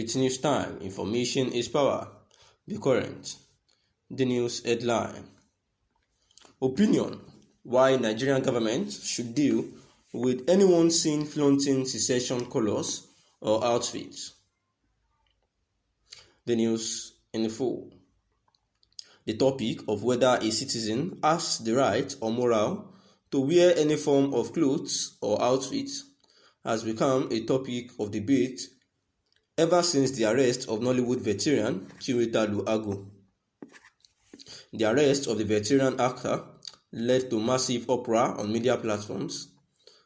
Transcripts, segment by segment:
It's news time. Information is power. Be current. The news headline. Opinion: why Nigerian government should deal with anyone seen flaunting secession colors or outfits. The news in full. The topic of whether a citizen has the right or moral to wear any form of clothes or outfit has become a topic of debate ever since the arrest of Nollywood veteran Chiwetalu. The arrest of the veteran actor led to massive uproar on media platforms.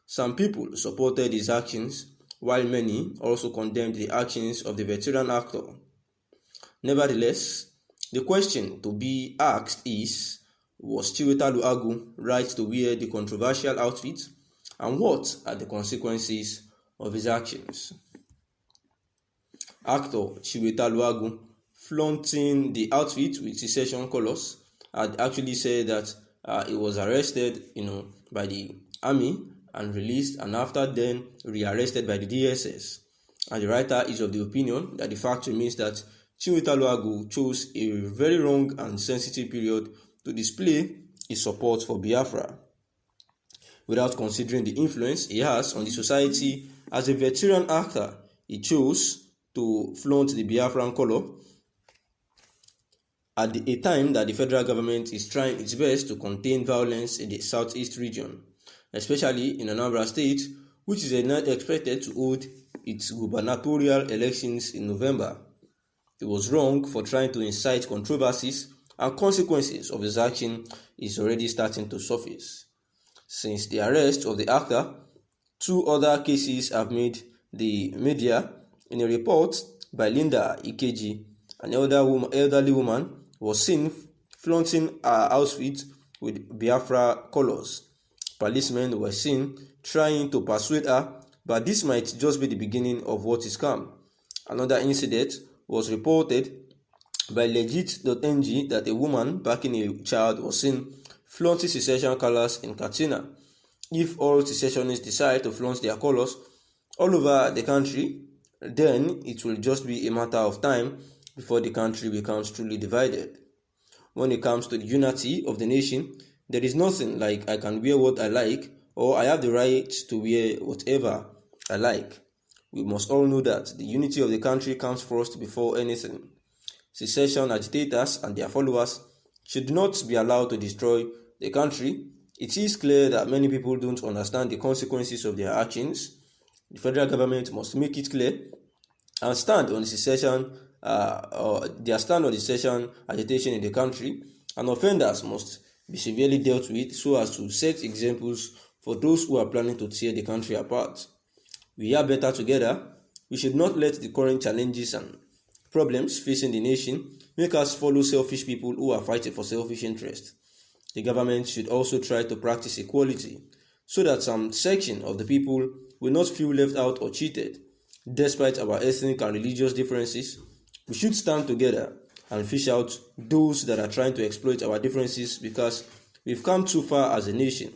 Some people supported his actions, while many also condemned the actions of the veteran actor. Nevertheless, the question to be asked is, was Chiwetalu right to wear the controversial outfit, and what are the consequences of his actions? Actor Chiwetalu, flaunting the outfit with secession colors, had actually said that he was arrested, by the army and released, and after then rearrested by the DSS. And the writer is of the opinion that the fact remains that Chiwetalu chose a very wrong and sensitive period to display his support for Biafra, without considering the influence he has on the society. As a veteran actor, he chose to flaunt the Biafran color at a time that the federal government is trying its best to contain violence in the southeast region, especially in Anambra State, which is expected to hold its gubernatorial elections in November. He was wrong for trying to incite controversies, and consequences of his action is already starting to surface. Since the arrest of the actor, 2 other cases have made the media. In a report by Linda Ikeji, an elderly woman was seen flaunting her outfit with Biafra colors. Policemen were seen trying to persuade her, but this might just be the beginning of what is come. Another incident was reported by legit.ng that a woman backing a child was seen flaunting secession colors in Katsina. If all secessionists decide to flaunt their colors all over the country, then it will just be a matter of time before the country becomes truly divided. When it comes to the unity of the nation, there is nothing like I can wear what I like, or I have the right to wear whatever I like. We must all know that the unity of the country comes first before anything. Secession agitators and their followers should not be allowed to destroy the country. It is clear that many people don't understand the consequences of their actions. The federal government must make it clear and stand on the secession, their stand on the secession agitation in the country, and offenders must be severely dealt with so as to set examples for those who are planning to tear the country apart. We are better together. We should not let the current challenges and problems facing the nation make us follow selfish people who are fighting for selfish interests. The government should also try to practice equality so that some section of the people will not feel left out or cheated. Despite our ethnic and religious differences, we should stand together and fish out those that are trying to exploit our differences, because we've come too far as a nation.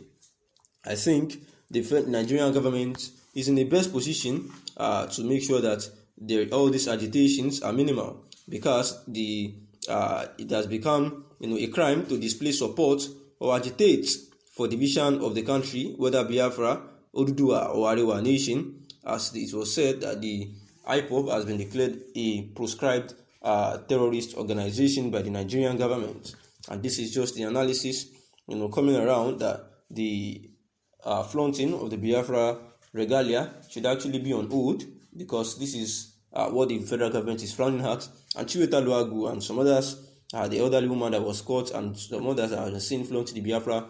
I think the Nigerian government is in the best position to make sure that all these agitations are minimal, because it has become a crime to display support or agitate for division of the country, whether Biafra, Oduduwa, or Arewa nation, as it was said that the IPOB has been declared a proscribed terrorist organization by the Nigerian government. And this is just the analysis, coming around that the flaunting of the Biafra regalia should actually be on hold, because this is what the federal government is frowning at. And Chiwetalu and some others, the elderly woman that was caught, and some others that are seen flaunting the Biafra,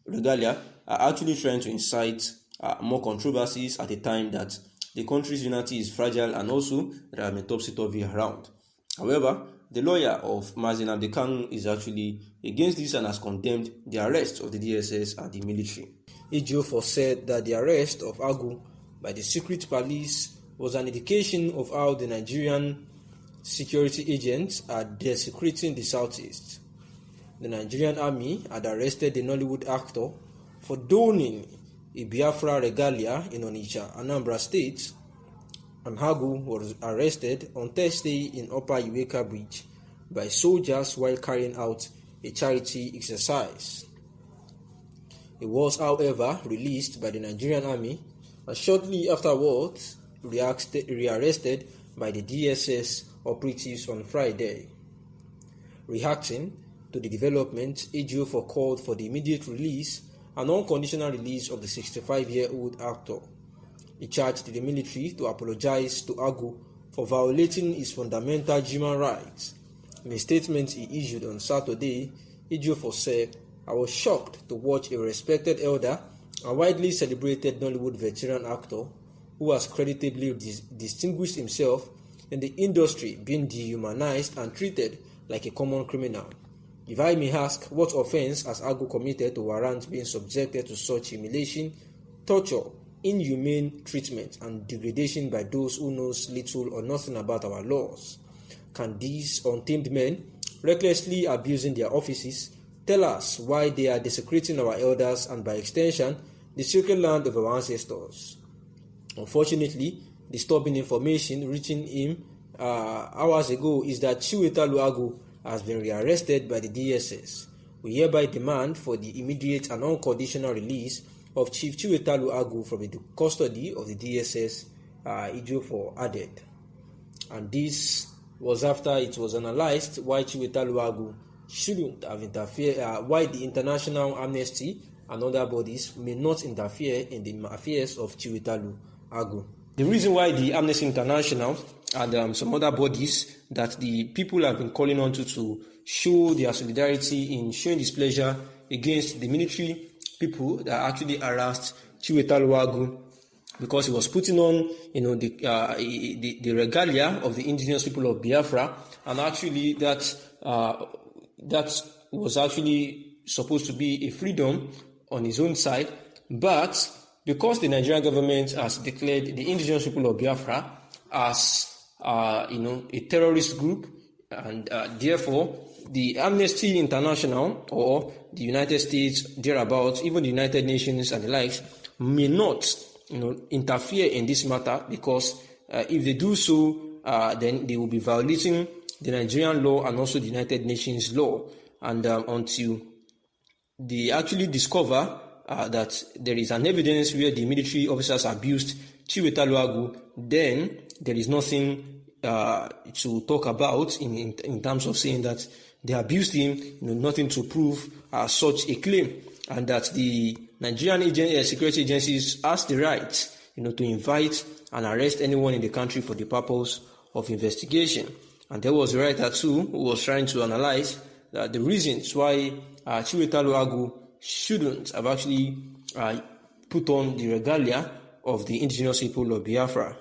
regalia, are actually trying to incite more controversies at a time that the country's unity is fragile, and also there have been topsy-turvy around. However, the lawyer of Mazi Nnamdi Kanu is actually against this and has condemned the arrest of the DSS and the military. Ejiofor said that the arrest of Agu by the secret police was an indication of how the Nigerian security agents are desecrating the southeast. The Nigerian army had arrested the Nollywood actor for donning a Biafra regalia in Onitsha, Anambra State, and Agu was arrested on Thursday in Upper Iweka Bridge by soldiers while carrying out a charity exercise. He was, however, released by the Nigerian army and shortly afterwards rearrested by the DSS operatives on Friday. Reacting to the development, Ejiofor called for the immediate release and unconditional release of the 65-year-old actor. He charged the military to apologize to Agu for violating his fundamental human rights. In a statement he issued on Saturday, Ejiofor said, "I was shocked to watch a respected elder and widely celebrated Nollywood veteran actor who has creditably distinguished himself in the industry being dehumanized and treated like a common criminal. If I may ask, what offense has Agu committed to warrant being subjected to such humiliation, torture, inhumane treatment, and degradation by those who knows little or nothing about our laws? Can these untamed men, recklessly abusing their offices, tell us why they are desecrating our elders and by extension, the sacred land of our ancestors?" Unfortunately, disturbing information reaching him hours ago is that Chiwetalu Agu has been rearrested by the DSS. We hereby demand for the immediate and unconditional release of Chief Chiwetalu Agu from the custody of the DSS, Ejiofor added. And this was after it was analyzed why Chiwetalu Agu shouldn't have interfered, why the International Amnesty and other bodies may not interfere in the affairs of Chiwetalu Agu. The reason why the Amnesty International and some other bodies that the people have been calling on to show their solidarity in showing displeasure against the military people that actually harassed Chiwetalu Agu because he was putting on, the regalia of the indigenous people of Biafra, and actually that was actually supposed to be a freedom on his own side, but because the Nigerian government has declared the indigenous people of Biafra as a terrorist group, and therefore the Amnesty International or the United States thereabouts, even the United Nations and the likes, may not interfere in this matter, because if they do so, then they will be violating the Nigerian law and also the United Nations law, and until they actually discover that there is an evidence where the military officers abused Chiwetalu Agu, then there is nothing to talk about in terms of saying that they abused him, nothing to prove such a claim, and that the Nigerian security agencies has the right to invite and arrest anyone in the country for the purpose of investigation. And there was a writer too who was trying to analyze the reasons why Chiwetalu Agu shouldn't have actually put on the regalia of the indigenous people of Biafra.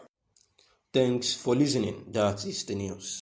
Thanks for listening. That is the news.